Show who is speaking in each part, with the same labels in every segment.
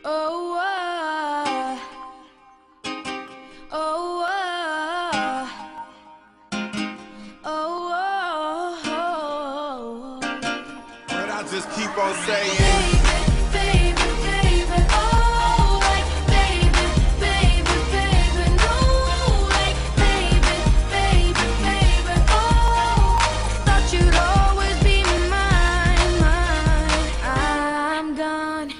Speaker 1: Oh, oh, oh,
Speaker 2: But I just keep on saying.
Speaker 1: baby, baby, oh, like baby, baby, baby, no, like baby, baby, baby, oh, thought you'd always be mine, mine. I'm gone.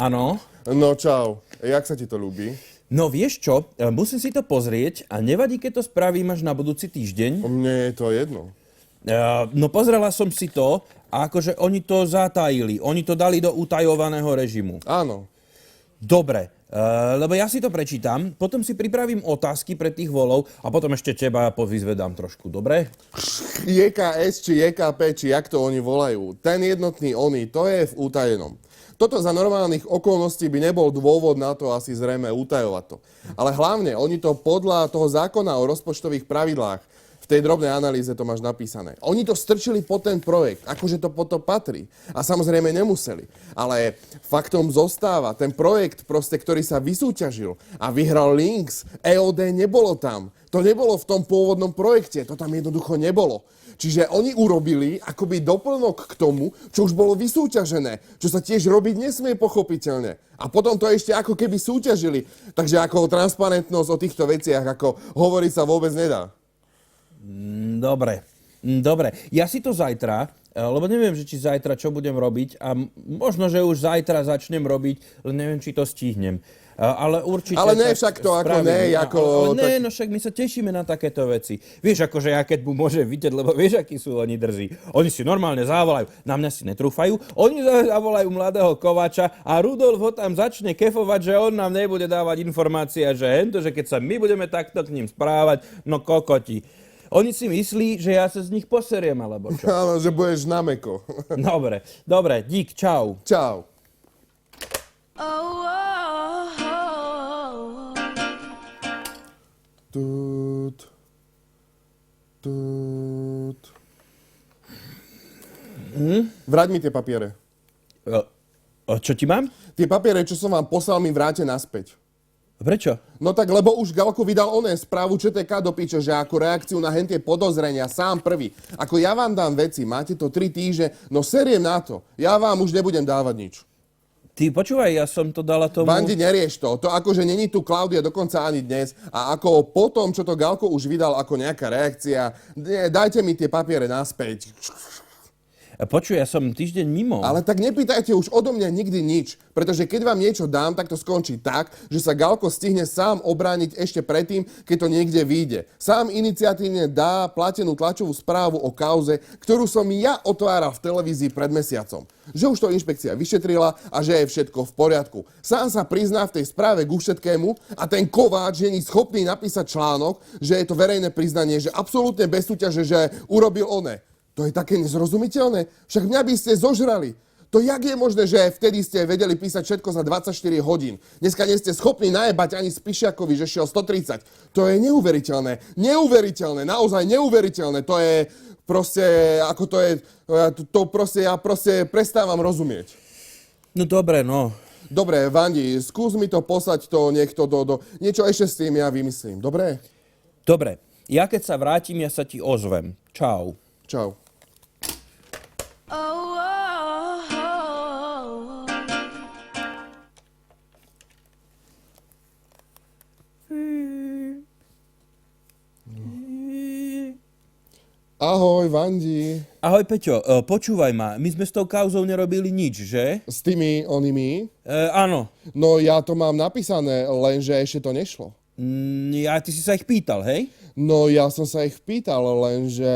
Speaker 3: Áno.
Speaker 4: No čau, jak sa ti to ľúbi?
Speaker 3: No vieš čo, musím si to pozrieť a nevadí, keď to spravím až na budúci týždeň.
Speaker 4: Mne je to jedno.
Speaker 3: No pozrela som si to a akože oni to zatajili, oni to dali do utajovaného režimu.
Speaker 4: Áno.
Speaker 3: Dobre, lebo ja si to prečítam, potom si pripravím otázky pre tých volov a potom ešte teba povyzvedám trošku, dobre?
Speaker 4: JKS či JKP, či jak to oni volajú. Ten jednotný oni, to je v utajenom. Toto za normálnych okolností by nebol dôvod na to asi zrejme utajovať to. Ale hlavne, oni to podľa toho zákona o rozpočtových pravidlách, v tej drobnej analýze to máš napísané. Oni to strčili pod ten projekt, akože to pod to patrí. A samozrejme nemuseli. Ale faktom zostáva, ten projekt proste, ktorý sa vysúťažil a vyhral Lynx, EOD nebolo tam. To nebolo v tom pôvodnom projekte, to tam jednoducho nebolo. Čiže oni urobili akoby doplnok k tomu, čo už bolo vysúťažené, čo sa tiež robiť nesmie pochopiteľne. A potom to ešte ako keby súťažili. Takže ako transparentnosť o týchto veciach, ako hovoriť sa vôbec nedá.
Speaker 3: Dobre. Ja si to zajtra, lebo neviem, že či zajtra čo budem robiť a možno, že už zajtra začnem robiť, len neviem, či to stihnem. Ale určite...
Speaker 4: Ale ne však to ako ne, ako...
Speaker 3: Ale ne, no však my sa tešíme na takéto veci. Vieš, akože ja keď mu môžem vidieť, lebo vieš, akí sú oni drzí. Oni si normálne zavolajú, na mňa si netrúfajú, oni zavolajú mladého Kováča a Rudolf ho tam začne kefovať, že on nám nebude dávať informácie, že hento, že keď sa my budeme takto k ním správať, no kokoti. Oni si myslí, že ja sa z nich poseriem, alebo čo?
Speaker 4: Áno, že budeš na meko.
Speaker 3: Dobre, dík, čau.
Speaker 4: Čau.
Speaker 1: Oh, oh, oh,
Speaker 4: Tut. Vráť mi tie papiere.
Speaker 3: Čo ti mám?
Speaker 4: Tie papiere, čo som vám poslal, mi vráte naspäť.
Speaker 3: Prečo?
Speaker 4: No tak, lebo už Galko vydal správu ČTK do piče, že ako reakciu na hentie podozrenia sám prvý. Ako ja vám dám veci, máte to 3 týždne, no seriem na to. Ja vám už nebudem dávať nič.
Speaker 3: Ty počúvaj, ja som to dala tomu...
Speaker 4: Bandi, nerieš to. To akože není tu Klaudia dokonca ani dnes. A ako potom, čo to Galko už vydal ako nejaká reakcia, dajte mi tie papiere naspäť.
Speaker 3: Počuj, ja som týždeň mimo.
Speaker 4: Ale tak nepýtajte už odo mňa nikdy nič, pretože keď vám niečo dám, tak to skončí tak, že sa Galko stihne sám obrániť ešte predtým, keď to niekde vyjde. Sám iniciatívne dá platenú tlačovú správu o kauze, ktorú som ja otváral v televízii pred mesiacom. Že už to inšpekcia vyšetrila a že je všetko v poriadku. Sám sa prizná v tej správe ku všetkému a ten Kováč není schopný napísať článok, že je to verejné priznanie, že absolútne bez súťaže, že urobil one. To je také nezrozumiteľné. Však mňa by ste zožrali. To jak je možné, že vtedy ste vedeli písať všetko za 24 hodín? Dneska nie ste schopní najebať ani Spišiakovi, že šiel 130. To je neuveriteľné. Neuveriteľné. Naozaj neuveriteľné. To je proste, ako to je, ja proste prestávam rozumieť.
Speaker 3: No dobre, no.
Speaker 4: Dobre, Vandi, skús mi to poslať to niekto niečo ešte s tým ja vymyslím. Dobre?
Speaker 3: Dobre. Ja keď sa vrátim, ja sa ti ozvem. Čau.
Speaker 4: Čau.
Speaker 1: oh, oh, oh.
Speaker 4: Ahoj, Vandi.
Speaker 3: Ahoj, Peťo, počúvaj ma, my sme s tou kauzou nerobili nič, že?
Speaker 4: S tými onými?
Speaker 3: Áno.
Speaker 4: No ja to mám napísané, lenže ešte to nešlo.
Speaker 3: Ty si sa ich pýtal, hej?
Speaker 4: No ja som sa ich pýtal, lenže...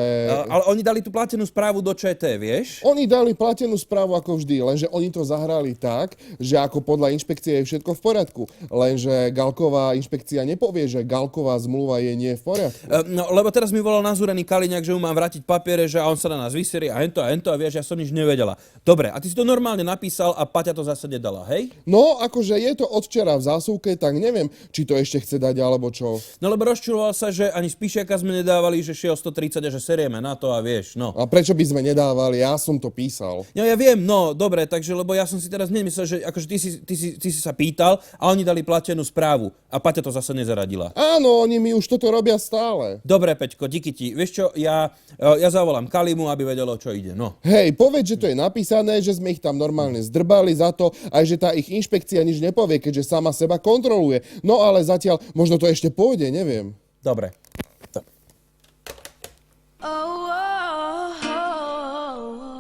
Speaker 3: Ale oni dali tú platenú správu do ČT, vieš?
Speaker 4: Oni dali platenú správu ako vždy, lenže oni to zahrali tak, že ako podľa inšpekcie je všetko v poriadku. Lenže Galková inšpekcia nepovie, že Galková zmluva je nie v poriadku.
Speaker 3: No, lebo teraz mi volal nazúrený Kaliňák, že mu mám vrátiť papiere, že on sa na nás vyserie a hento a vieš, ja som nič nevedela. Dobre, a ty si to normálne napísal a Paťa to zase nedala, hej?
Speaker 4: No, akože je to od včera v zásuvke, tak neviem, či to ešte chce dať alebo čo.
Speaker 3: No lebo rozčuloval sa, že ani ani Spíšiaka sme nedávali, že šiel 130 a že serieme na to a vieš, no.
Speaker 4: A prečo by sme nedávali? Ja som to písal.
Speaker 3: No ja viem, no, dobre, takže, lebo ja som si teraz nemyslel, že akože ty si sa pýtal a oni dali platenú správu a Paťa to zase nezaradila.
Speaker 4: Áno, oni mi už toto robia stále.
Speaker 3: Dobre, Peťko, díky ti. Vieš čo, ja zavolám Kalimu, aby vedelo, čo ide, no.
Speaker 4: Hej, povedz, že to je napísané, že sme ich tam normálne zdrbali za to, aj že tá ich inšpekcia nič nepovie, keďže sama seba kontroluje. No ale zatiaľ, možno to ešte pôjde, neviem.
Speaker 3: Dobre.
Speaker 1: Oh, oh, oh, oh.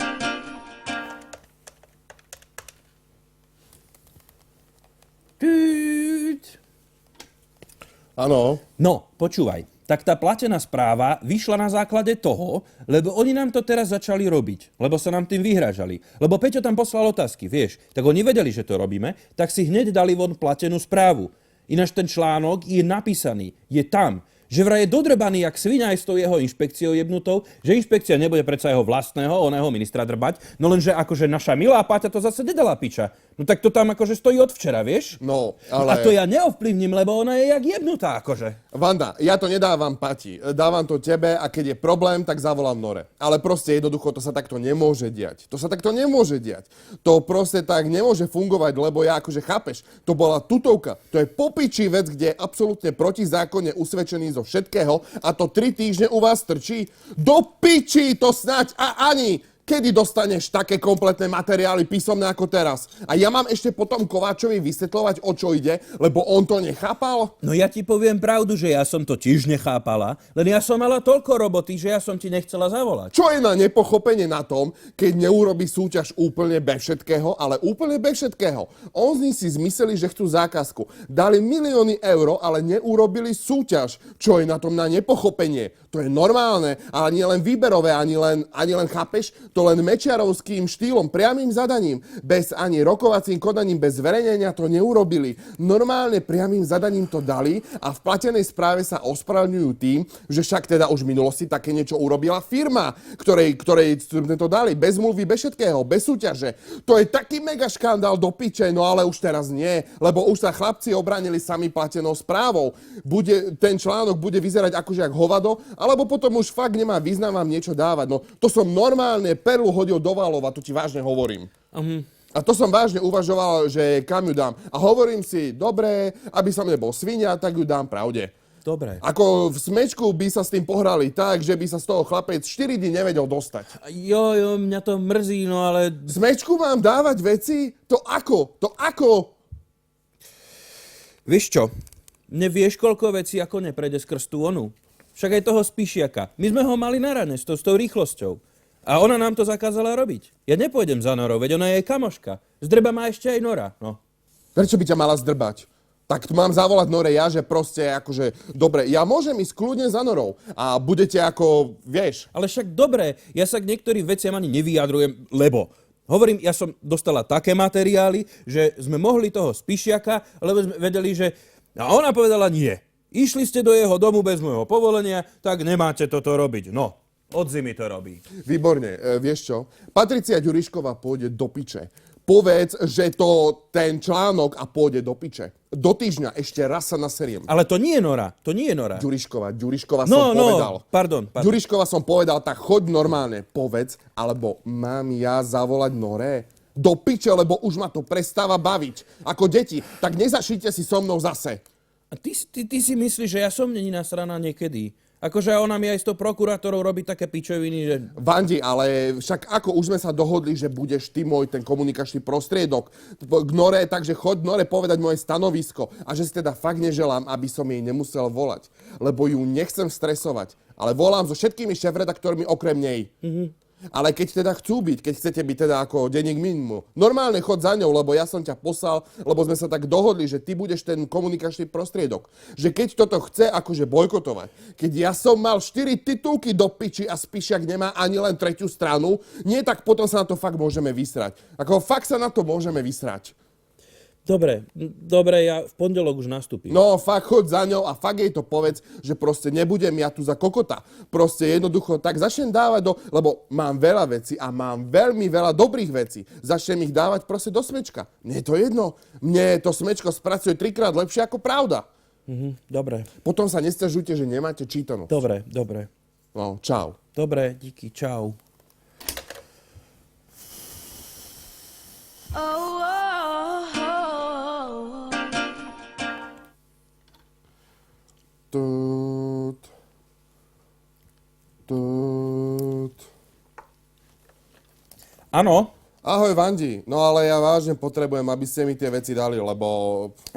Speaker 4: Áno.
Speaker 3: No, počúvaj. Tak tá platená správa vyšla na základe toho, lebo oni nám to teraz začali robiť, lebo sa nám tým vyhrážali. Lebo Peťo tam poslal otázky, vieš, tak oni vedeli, že to robíme, tak si hneď dali von platenú správu. Ináč ten článok je napísaný, je tam, že vraj je dodrbaný jak sviňa aj s tou jeho inšpekciou jebnutou, že inšpekcia nebude predsa jeho vlastného, oného ministra drbať, no lenže akože naša milá Páťa to zase nedala piča. No tak to tam akože stojí od včera, vieš?
Speaker 4: No,
Speaker 3: A
Speaker 4: ale...
Speaker 3: to ja neovplyvním, lebo ona je jak jebnutá, akože.
Speaker 4: Vanda, ja to nedávam Pati, dávam to tebe a keď je problém, tak zavolám Nore. Ale proste jednoducho to sa takto nemôže diať. To sa takto nemôže diať. To proste tak nemôže fungovať, lebo ja akože chápeš, to bola tutovka. To je popičí vec, kde je absolútne protizákonne usvedčený zo všetkého a to 3 týždne u vás trčí. Do piči to snáď a ani! Kedy dostaneš také kompletné materiály písomné ako teraz? A ja mám ešte potom Kováčovi vysvetľovať, o čo ide, lebo on to nechápal?
Speaker 3: No ja ti poviem pravdu, že ja som to tiež nechápala, len ja som mala toľko roboty, že ja som ti nechcela zavolať.
Speaker 4: Čo je na nepochopenie na tom, keď neurobí súťaž úplne bez všetkého, ale úplne bez všetkého? Oni si zmysleli, že chcú zákazku. Dali milióny eur, ale neurobili súťaž. Čo je na tom na nepochopenie? To je normálne, ale nie len výberové, ani len chápeš, to len mečiarovským štýlom, priamým zadaním, bez ani rokovacím konaním, bez zverejnenia to neurobili. Normálne priamým zadaním to dali a v platenej správe sa ospravedlňujú tým, že však teda už v minulosti také niečo urobila firma, ktorej to dali, bez mluvy, bez všetkého, bez súťaže. To je taký mega škandál do piče, no ale už teraz nie, lebo už sa chlapci obránili sami platenou správou. Ten článok bude vyzerať akože jak hovado, alebo potom už fakt nemá význam vám niečo dávať. No to som normálne perlu hodil do Válova, to ti vážne hovorím. A to som vážne uvažoval, že kam ju dám. A hovorím si, dobre, aby som nebol svinia, tak ju dám pravde.
Speaker 3: Dobre.
Speaker 4: Ako v smečku by sa s tým pohrali tak, že by sa z toho chlapec 4 dní nevedel dostať.
Speaker 3: Jo, mňa to mrzí, no ale...
Speaker 4: Smečku mám dávať veci? To ako? To ako?
Speaker 3: Vieš čo? Nevieš, koľko vecí ako neprejde skrz tú onu. Však aj toho Spíšiaka. My sme ho mali na rane s tou rýchlosťou. A ona nám to zakázala robiť. Ja nepôjdem za Norou, veď ona je kamoška. Zdrba má ešte aj Nora, no.
Speaker 4: Prečo by ťa mala zdrbať? Tak mám zavolať Nore ja, že proste akože... Dobre, ja môžem ísť kľudne za Norou. A budete ako, vieš...
Speaker 3: Ale však dobre, ja sa k niektorým veciam ani nevyjadrujem, lebo... Hovorím, ja som dostala také materiály, že sme mohli toho Spíšiaka, lebo sme vedeli, že... A ona povedala nie. Išli ste do jeho domu bez môjho povolenia, tak nemáte toto robiť. No, od zimy to robí.
Speaker 4: Výborne, vieš čo? Patricia Ďurišková pôjde do piče. Povedz, že to ten článok a pôjde do piče. Do týždňa ešte raz sa naseriem.
Speaker 3: Ale to nie je Nora, to nie je Nora.
Speaker 4: Ďurišková som povedal.
Speaker 3: Pardon.
Speaker 4: Ďurišková som povedal, tak choď normálne, povedz, alebo mám ja zavolať Nore? Do piče, lebo už ma to prestáva baviť. Ako deti, tak nezašite si so mnou zase.
Speaker 3: A ty si myslíš, že ja som není nasraná niekedy? Akože ona mi aj s tou prokurátorou robí také pičoviny, že...
Speaker 4: Vandi, ale však ako už sme sa dohodli, že budeš ty môj ten komunikačný prostriedok k Nore, takže choď Nore povedať moje stanovisko a že si teda fakt neželám, aby som jej nemusel volať, lebo ju nechcem stresovať, ale volám so všetkými šéfredaktormi okrem nej. Ale keď teda chcú byť, keď chcete byť teda ako denník minimum, normálne chod za ňou, lebo ja som ťa poslal, lebo sme sa tak dohodli, že ty budeš ten komunikačný prostriedok. Že keď toto chce akože bojkotovať, keď ja som mal 4 titulky do piči a Spíšiak nemá ani len 3. stranu, nie, tak potom sa na to fakt môžeme vysrať. Ako fakt sa na to môžeme vysrať.
Speaker 3: Dobre, ja v pondelok už nastúpim.
Speaker 4: No, fakt choď za ňou a fakt jej to povedz, že proste nebudem ja tu za kokota. Proste jednoducho tak začnem dávať lebo mám veľa vecí a mám veľmi veľa dobrých vecí. Začnem ich dávať proste do smečka. Mne je to jedno. Mne to smečko spracuje 3-krát lepšie ako pravda.
Speaker 3: Dobre,
Speaker 4: Potom sa nesťažujte, že nemáte čítanosť.
Speaker 3: dobre.
Speaker 4: No, čau.
Speaker 3: Dobre, díky, čau.
Speaker 1: Oh, oh, oh, oh.
Speaker 4: Tut. Tut.
Speaker 3: Áno,
Speaker 4: Ahoj, Vandi. No ale ja vážne potrebujem, aby ste mi tie veci dali, lebo...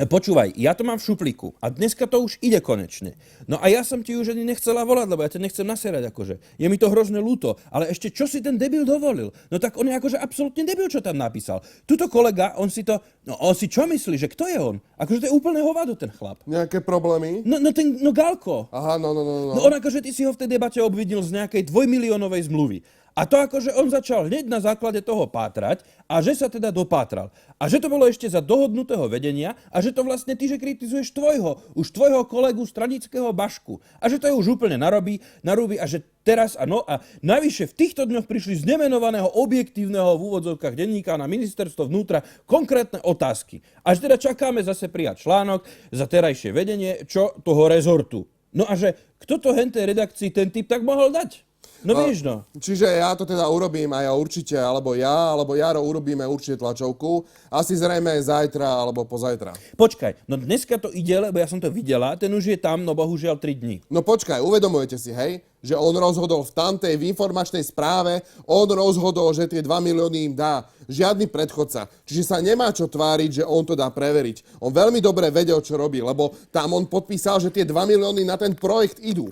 Speaker 3: počúvaj, ja to mám v šuplíku a dneska to už ide konečne. No a ja som ti už ani nechcela volať, lebo ja ťa nechcem naserať akože. Je mi to hrozne ľúto, ale ešte čo si ten debil dovolil? No tak on je akože absolútne debil, čo tam napísal. Tuto kolega, on si čo myslí, že kto je on? Akože to je úplne hovado ten chlap.
Speaker 4: Nejaké problémy?
Speaker 3: No Galko.
Speaker 4: Aha, no.
Speaker 3: No on akože ty si ho v tej debate obvinil z nejakej 2-miliónovej zmluvy. A to akože on začal hneď na základe toho pátrať a že sa teda dopátral. A že to bolo ešte za dohodnutého vedenia a že to vlastne ty, že kritizuješ už tvojho kolegu stranického Bašku. A že to je už úplne narúbi a že teraz a navyše v týchto dňoch prišli z nemenovaného objektívneho v úvodzovkách denníka na ministerstvo vnútra konkrétne otázky. A že teda čakáme zase prijať článok za terajšie vedenie toho rezortu. No a že kto to hentej redakcii ten typ tak mohol dať? No vieš no.
Speaker 4: Čiže ja to teda urobím a ja určite, alebo Jaro urobíme určite tlačovku. Asi zrejme zajtra alebo pozajtra.
Speaker 3: Počkaj, no dneska to ide, lebo ja som to videla, ten už je tam, no bohužiaľ 3 dní.
Speaker 4: No počkaj, uvedomujete si, hej, že on rozhodol v informačnej správe, on rozhodol, že tie 2 milióny im dá. Žiadny predchodca. Čiže sa nemá čo tváriť, že on to dá preveriť. On veľmi dobre vedel, čo robí, lebo tam on podpísal, že tie 2 milióny na ten projekt idú.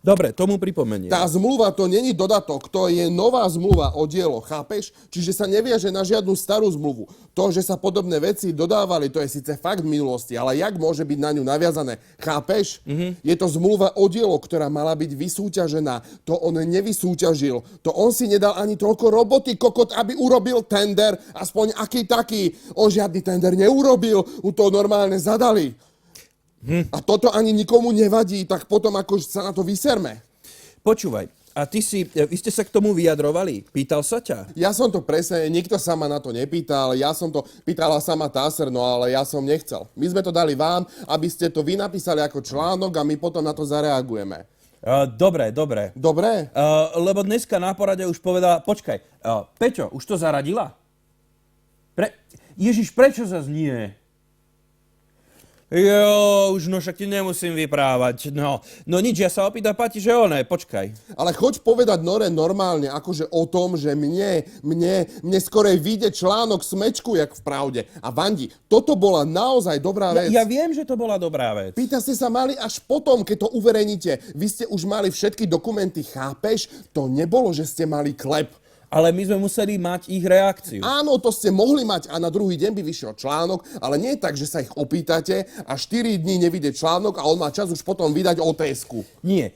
Speaker 3: Dobre, tomu pripomeniem.
Speaker 4: Tá zmluva to není dodatok, to je nová zmluva o dielo, chápeš? Čiže sa neviaže na žiadnu starú zmluvu. To, že sa podobné veci dodávali, to je síce fakt v minulosti, ale jak môže byť na ňu naviazané? Chápeš? Je to zmluva o dielo, ktorá mala byť vysúťažená. To on nevysúťažil. To on si nedal ani toľko roboty, kokot, aby urobil tender, aspoň aký taký. On žiadny tender neurobil, mu to normálne zadali. A toto ani nikomu nevadí, tak potom ako sa na to vyserme.
Speaker 3: Počúvaj, a vy ste sa k tomu vyjadrovali? Pýtal sa ťa?
Speaker 4: Ja som to presne, nikto sa ma na to nepýtal, ja som to pýtala sama Táser, no ale ja som nechcel. My sme to dali vám, aby ste to vy napísali ako článok a my potom na to zareagujeme.
Speaker 3: Dobre.
Speaker 4: Dobre?
Speaker 3: Lebo dneska na porade už povedala, počkaj, Peťo, už to zaradila? Ježiš, prečo zas nie? Už no však ti nemusím vyprávať. No nič, ja sa opýtam Pati, že počkaj.
Speaker 4: Ale choď povedať Nore normálne, akože o tom, že mne skorej vyjde článok smečku, jak v Pravde. A Vandi, toto bola naozaj dobrá vec.
Speaker 3: Ja viem, že to bola dobrá vec.
Speaker 4: Pýta ste sa mali až potom, keď to uverejníte. Vy ste už mali všetky dokumenty, chápeš? To nebolo, že ste mali klep.
Speaker 3: Ale my sme museli mať ich reakciu.
Speaker 4: Áno, to ste mohli mať a na druhý deň by vyšiel článok, ale nie tak, že sa ich opýtate a 4 dní nevyjde článok a on má čas už potom vydať OTS-ku.
Speaker 3: Nie.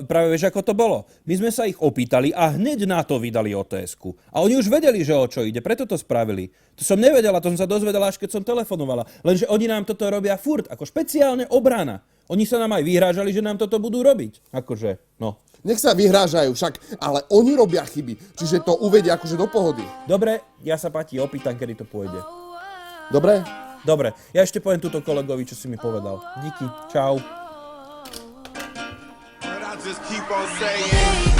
Speaker 3: Práve vieš, ako to bolo. My sme sa ich opýtali a hneď na to vydali OTS-ku. A oni už vedeli, že o čo ide, preto to spravili. To som nevedela, to som sa dozvedela, až keď som telefonovala. Lenže oni nám toto robia furt, ako špeciálne obrana. Oni sa nám aj vyhrážali, že nám toto budú robiť. Akože, no.
Speaker 4: Nech sa vyhrážajú však, ale oni robia chyby, čiže to uvedia akože do pohody.
Speaker 3: Dobre, ja sa Pati opýtam, kedy to pôjde.
Speaker 4: Dobre?
Speaker 3: Dobre, ja ešte poviem túto kolegovi, čo si mi povedal. Díky, čau.
Speaker 2: But I just keep on saying.